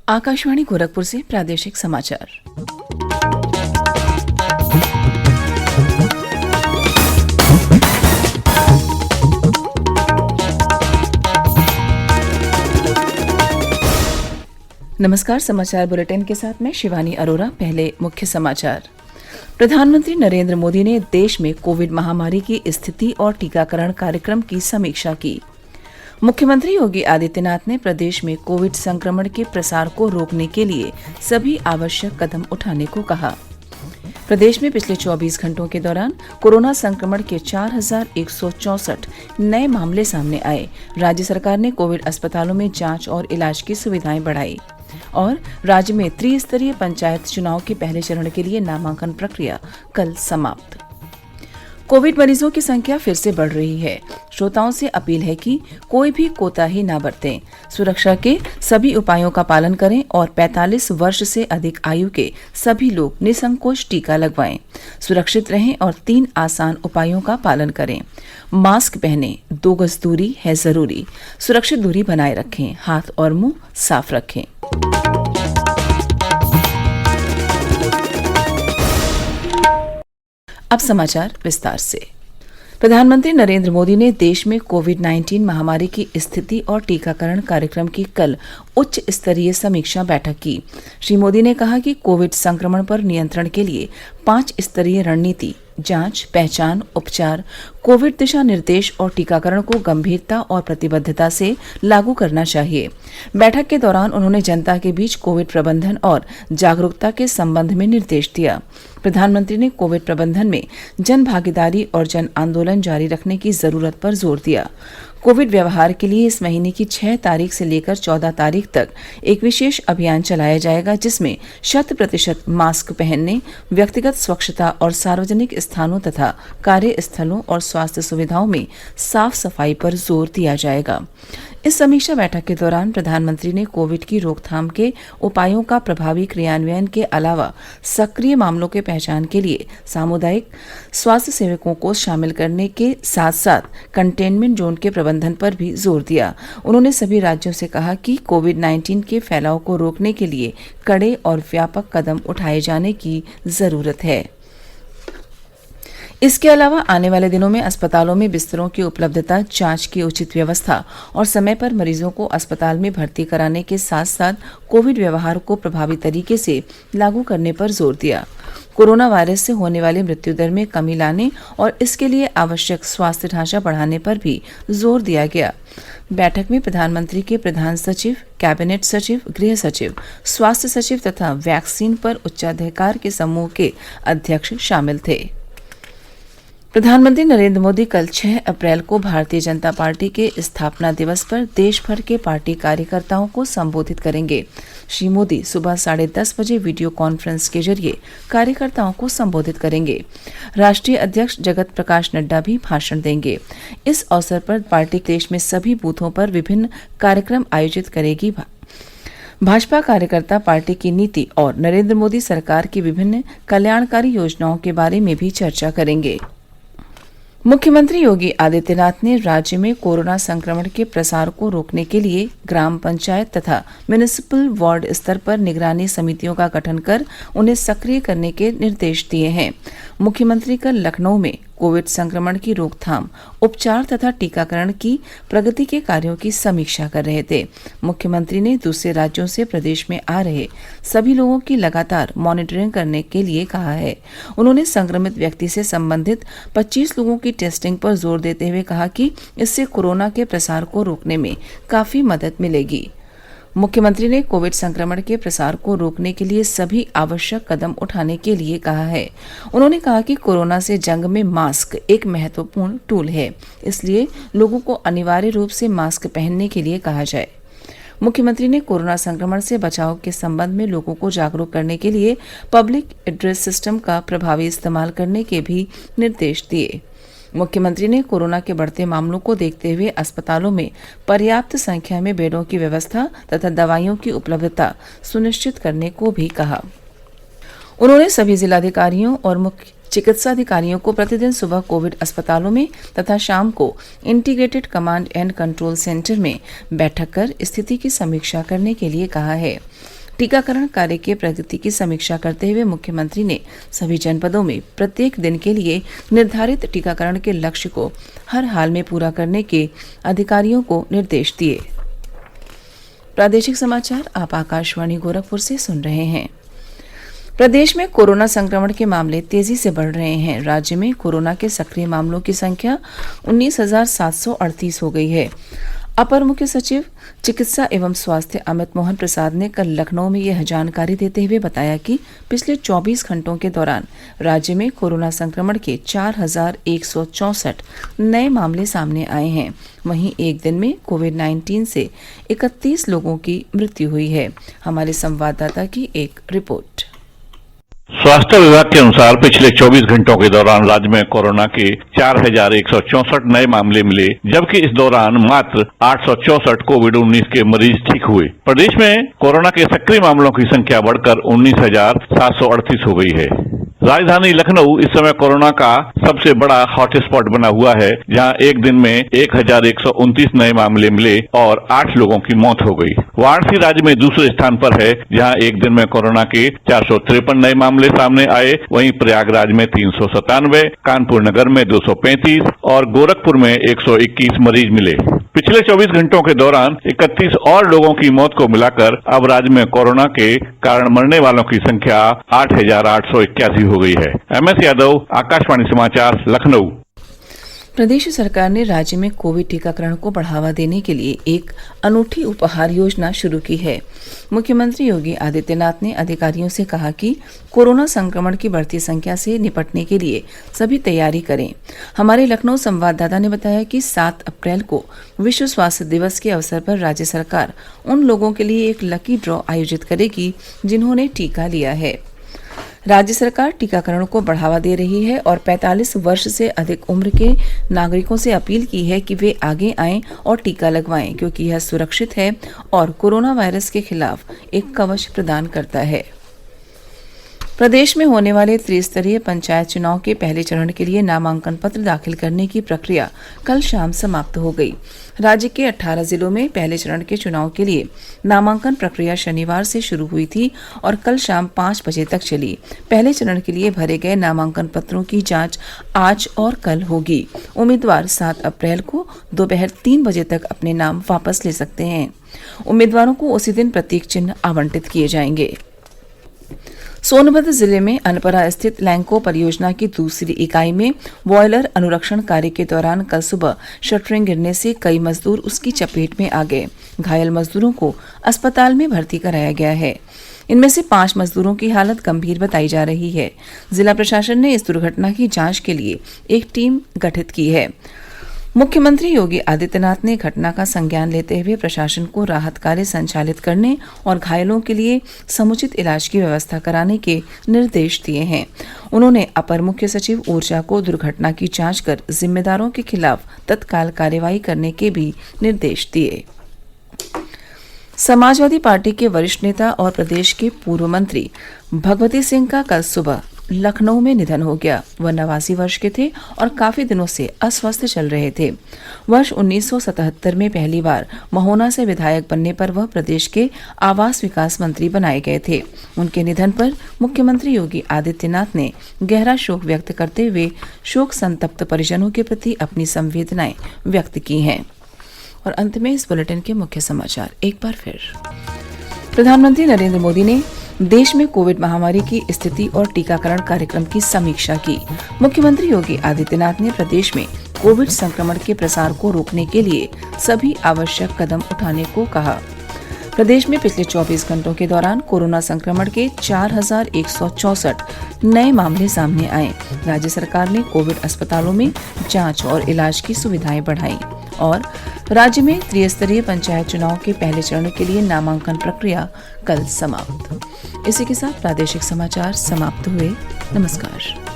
आकाशवाणी गोरखपुर से प्रादेशिक समाचार। नमस्कार, समाचार बुलेटिन के साथ मैं शिवानी अरोरा। पहले मुख्य समाचार। प्रधानमंत्री नरेंद्र मोदी ने देश में कोविड महामारी की स्थिति और टीकाकरण कार्यक्रम की समीक्षा की। मुख्यमंत्री योगी आदित्यनाथ ने प्रदेश में कोविड संक्रमण के प्रसार को रोकने के लिए सभी आवश्यक कदम उठाने को कहा। प्रदेश में पिछले 24 घंटों के दौरान कोरोना संक्रमण के 4,164 नए मामले सामने आए। राज्य सरकार ने कोविड अस्पतालों में जांच और इलाज की सुविधाएं बढ़ाई। और राज्य में त्रिस्तरीय पंचायत चुनाव के पहले चरण के लिए नामांकन प्रक्रिया कल समाप्त। कोविड मरीजों की संख्या फिर से बढ़ रही है। श्रोताओं से अपील है कि कोई भी कोताही न बरतें, सुरक्षा के सभी उपायों का पालन करें और 45 वर्ष से अधिक आयु के सभी लोग निसंकोच टीका लगवाएं। सुरक्षित रहें और 3 आसान उपायों का पालन करें। मास्क पहनें, 2 गज दूरी है जरूरी, सुरक्षित दूरी बनाए रखें, हाथ और मुंह साफ रखें। अब समाचार विस्तार से। प्रधानमंत्री नरेंद्र मोदी ने देश में कोविड-19 महामारी की स्थिति और टीकाकरण कार्यक्रम की कल उच्च स्तरीय समीक्षा बैठक की। श्री मोदी ने कहा कि कोविड संक्रमण पर नियंत्रण के लिए 5 स्तरीय रणनीति, जांच, पहचान, उपचार, कोविड दिशा निर्देश और टीकाकरण को गंभीरता और प्रतिबद्धता से लागू करना चाहिए। बैठक के दौरान उन्होंने जनता के बीच कोविड प्रबंधन और जागरूकता के संबंध में निर्देश दिया। प्रधानमंत्री ने कोविड प्रबंधन में जन भागीदारी और जन आंदोलन जारी रखने की जरूरत पर जोर दिया। कोविड व्यवहार के लिए इस महीने की 6 तारीख से लेकर 14 तारीख तक एक विशेष अभियान चलाया जाएगा, जिसमें 100% मास्क पहनने, व्यक्तिगत स्वच्छता और सार्वजनिक स्थानों तथा कार्यस्थलों और स्वास्थ्य सुविधाओं में साफ सफाई पर जोर दिया जाएगा। इस समीक्षा बैठक के दौरान प्रधानमंत्री ने कोविड की रोकथाम के उपायों का प्रभावी क्रियान्वयन के अलावा सक्रिय मामलों के पहचान के लिए सामुदायिक स्वास्थ्य सेवकों को शामिल करने के साथ साथ कंटेनमेंट जोन के प्रबंधन पर भी जोर दिया। उन्होंने सभी राज्यों से कहा कि कोविड-19 के फैलाव को रोकने के लिए कड़े और व्यापक कदम उठाए जाने की जरूरत है। इसके अलावा आने वाले दिनों में अस्पतालों में बिस्तरों की उपलब्धता, जांच की उचित व्यवस्था और समय पर मरीजों को अस्पताल में भर्ती कराने के साथ साथ कोविड व्यवहार को प्रभावी तरीके से लागू करने पर जोर दिया। कोरोना वायरस से होने वाली मृत्यु दर में कमी लाने और इसके लिए आवश्यक स्वास्थ्य ढांचा बढ़ाने पर भी जोर दिया गया। बैठक में प्रधानमंत्री के प्रधान सचिव, कैबिनेट सचिव, गृह सचिव, स्वास्थ्य सचिव तथा वैक्सीन पर उच्चाधिकार के समूह के अध्यक्ष शामिल थे। प्रधानमंत्री नरेंद्र मोदी कल 6 अप्रैल को भारतीय जनता पार्टी के स्थापना दिवस पर देश भर के पार्टी कार्यकर्ताओं को संबोधित करेंगे। श्री मोदी सुबह 10:30 बजे वीडियो कॉन्फ्रेंस के जरिए कार्यकर्ताओं को संबोधित करेंगे। राष्ट्रीय अध्यक्ष जगत प्रकाश नड्डा भी भाषण देंगे। इस अवसर पर पार्टी देश में सभी बूथों पर विभिन्न कार्यक्रम आयोजित करेगी। भाजपा कार्यकर्ता पार्टी की नीति और नरेंद्र मोदी सरकार की विभिन्न कल्याणकारी योजनाओं के बारे में भी चर्चा करेंगे। मुख्यमंत्री योगी आदित्यनाथ ने राज्य में कोरोना संक्रमण के प्रसार को रोकने के लिए ग्राम पंचायत तथा म्युनिसिपल वार्ड स्तर पर निगरानी समितियों का गठन कर उन्हें सक्रिय करने के निर्देश दिए हैं। मुख्यमंत्री कल लखनऊ में कोविड संक्रमण की रोकथाम, उपचार तथा टीकाकरण की प्रगति के कार्यों की समीक्षा कर रहे थे। मुख्यमंत्री ने दूसरे राज्यों से प्रदेश में आ रहे सभी लोगों की लगातार मॉनिटरिंग करने के लिए कहा है। उन्होंने संक्रमित व्यक्ति से संबंधित 25 लोगों की टेस्टिंग पर जोर देते हुए कहा कि इससे कोरोना के प्रसार को रोकने में काफी मदद मिलेगी। मुख्यमंत्री ने कोविड संक्रमण के प्रसार को रोकने के लिए सभी आवश्यक कदम उठाने के लिए कहा है। उन्होंने कहा कि कोरोना से जंग में मास्क एक महत्वपूर्ण टूल है, इसलिए लोगों को अनिवार्य रूप से मास्क पहनने के लिए कहा जाए। मुख्यमंत्री ने कोरोना संक्रमण से बचाव के संबंध में लोगों को जागरूक करने के लिए पब्लिक एड्रेस सिस्टम का प्रभावी इस्तेमाल करने के भी निर्देश दिए। मुख्यमंत्री ने कोरोना के बढ़ते मामलों को देखते हुए अस्पतालों में पर्याप्त संख्या में बेडों की व्यवस्था तथा दवाइयों की उपलब्धता सुनिश्चित करने को भी कहा। उन्होंने सभी जिलाधिकारियों और मुख्य चिकित्साधिकारियों को प्रतिदिन सुबह कोविड अस्पतालों में तथा शाम को integrated command and control centre में बैठक कर स्थिति की समीक्षा करने के लिए कहा है। टीकाकरण कार्य के प्रगति की समीक्षा करते हुए मुख्यमंत्री ने सभी जनपदों में प्रत्येक दिन के लिए निर्धारित टीकाकरण के लक्ष्य को हर हाल में पूरा करने के अधिकारियों को निर्देश दिए। प्रादेशिक समाचार आप आकाशवाणी गोरखपुर से सुन रहे हैं। प्रदेश में कोरोना संक्रमण के मामले तेजी से बढ़ रहे हैं। राज्य में कोरोना के सक्रिय मामलों की संख्या 19,738 हो गई है। अपर मुख्य सचिव चिकित्सा एवं स्वास्थ्य अमित मोहन प्रसाद ने कल लखनऊ में यह जानकारी देते हुए बताया कि पिछले 24 घंटों के दौरान राज्य में कोरोना संक्रमण के 4,164 नए मामले सामने आए हैं। वहीं एक दिन में कोविड-19 से 31 लोगों की मृत्यु हुई है। हमारे संवाददाता की एक रिपोर्ट। स्वास्थ्य विभाग के अनुसार पिछले 24 घंटों के दौरान राज्य में कोरोना के 4,164 नए मामले मिले, जबकि इस दौरान मात्र 864 कोविड-19 के मरीज ठीक हुए। प्रदेश में कोरोना के सक्रिय मामलों की संख्या बढ़कर 19,738 हो गई है। राजधानी लखनऊ इस समय कोरोना का सबसे बड़ा हॉटस्पॉट बना हुआ है, जहां एक दिन में 1,129 नए मामले मिले और 8 लोगों की मौत हो गई। वाराणसी राज्य में दूसरे स्थान पर है, जहां एक दिन में कोरोना के 453 नए मामले सामने आए। वहीं प्रयागराज में 397, कानपुर नगर में 235 और गोरखपुर में 121 मरीज मिले। पिछले 24 घंटों के दौरान 31 और लोगों की मौत को मिलाकर अब राज्य में कोरोना के कारण मरने वालों की संख्या 8,881 हो गई है। MS यादव, आकाशवाणी समाचार, लखनऊ। प्रदेश सरकार ने राज्य में कोविड टीकाकरण को बढ़ावा देने के लिए एक अनूठी उपहार योजना शुरू की है। मुख्यमंत्री योगी आदित्यनाथ ने अधिकारियों से कहा कि कोरोना संक्रमण की बढ़ती संख्या से निपटने के लिए सभी तैयारी करें। हमारे लखनऊ संवाददाता ने बताया कि 7 अप्रैल को विश्व स्वास्थ्य दिवस के अवसर पर राज्य सरकार उन लोगों के लिए एक लकी ड्रॉ आयोजित करेगी जिन्होंने टीका लिया है। राज्य सरकार टीकाकरण को बढ़ावा दे रही है और 45 वर्ष से अधिक उम्र के नागरिकों से अपील की है कि वे आगे आएं और टीका लगवाएं, क्योंकि यह सुरक्षित है और कोरोना वायरस के खिलाफ एक कवच प्रदान करता है। प्रदेश में होने वाले त्रिस्तरीय पंचायत चुनाव के पहले चरण के लिए नामांकन पत्र दाखिल करने की प्रक्रिया कल शाम समाप्त हो गई। राज्य के 18 जिलों में पहले चरण के चुनाव के लिए नामांकन प्रक्रिया शनिवार से शुरू हुई थी और कल शाम 5 बजे तक चली। पहले चरण के लिए भरे गए नामांकन पत्रों की जांच आज और कल होगी। उम्मीदवार 7 अप्रैल को दोपहर 3 बजे तक अपने नाम वापस ले सकते हैं। उम्मीदवारों को उसी दिन प्रतीक चिन्ह आवंटित किए जाएंगे। सोनभद्र जिले में अनपरा स्थित लैंको परियोजना की दूसरी इकाई में बॉयलर अनुरक्षण कार्य के दौरान कल सुबह शटरिंग गिरने से कई मजदूर उसकी चपेट में आ गए। घायल मजदूरों को अस्पताल में भर्ती कराया गया है। इनमें से 5 मजदूरों की हालत गंभीर बताई जा रही है। जिला प्रशासन ने इस दुर्घटना की जांच के लिए एक टीम गठित की है। मुख्यमंत्री योगी आदित्यनाथ ने घटना का संज्ञान लेते हुए प्रशासन को राहत कार्य संचालित करने और घायलों के लिए समुचित इलाज की व्यवस्था कराने के निर्देश दिए हैं। उन्होंने अपर मुख्य सचिव ऊर्जा को दुर्घटना की जांच कर जिम्मेदारों के खिलाफ तत्काल कार्रवाई करने के भी निर्देश दिए। समाजवादी पार्टी के वरिष्ठ नेता और प्रदेश के पूर्व मंत्री भगवती सिंह का कल सुबह लखनऊ में निधन हो गया। वह 89 वर्ष के थे और काफी दिनों से अस्वस्थ चल रहे थे। वर्ष 1977 में पहली बार महोना से विधायक बनने पर वह प्रदेश के आवास विकास मंत्री बनाए गए थे। उनके निधन पर मुख्यमंत्री योगी आदित्यनाथ ने गहरा शोक व्यक्त करते हुए शोक संतप्त परिजनों के प्रति अपनी संवेदनाएं व्यक्त की हैं। और अंत में इस बुलेटिन के मुख्य समाचार एक बार फिर। प्रधानमंत्री नरेंद्र मोदी ने देश में कोविड महामारी की स्थिति और टीकाकरण कार्यक्रम की समीक्षा की। मुख्यमंत्री योगी आदित्यनाथ ने प्रदेश में कोविड संक्रमण के प्रसार को रोकने के लिए सभी आवश्यक कदम उठाने को कहा। प्रदेश में पिछले 24 घंटों के दौरान कोरोना संक्रमण के 4,164 नए मामले सामने आए। राज्य सरकार ने कोविड अस्पतालों में जांच और इलाज की सुविधाएं बढ़ाई। और राज्य में त्रिस्तरीय पंचायत चुनाव के पहले चरण के लिए नामांकन प्रक्रिया कल समाप्त। इसी के साथ प्रादेशिक समाचार समाप्त हुए। नमस्कार।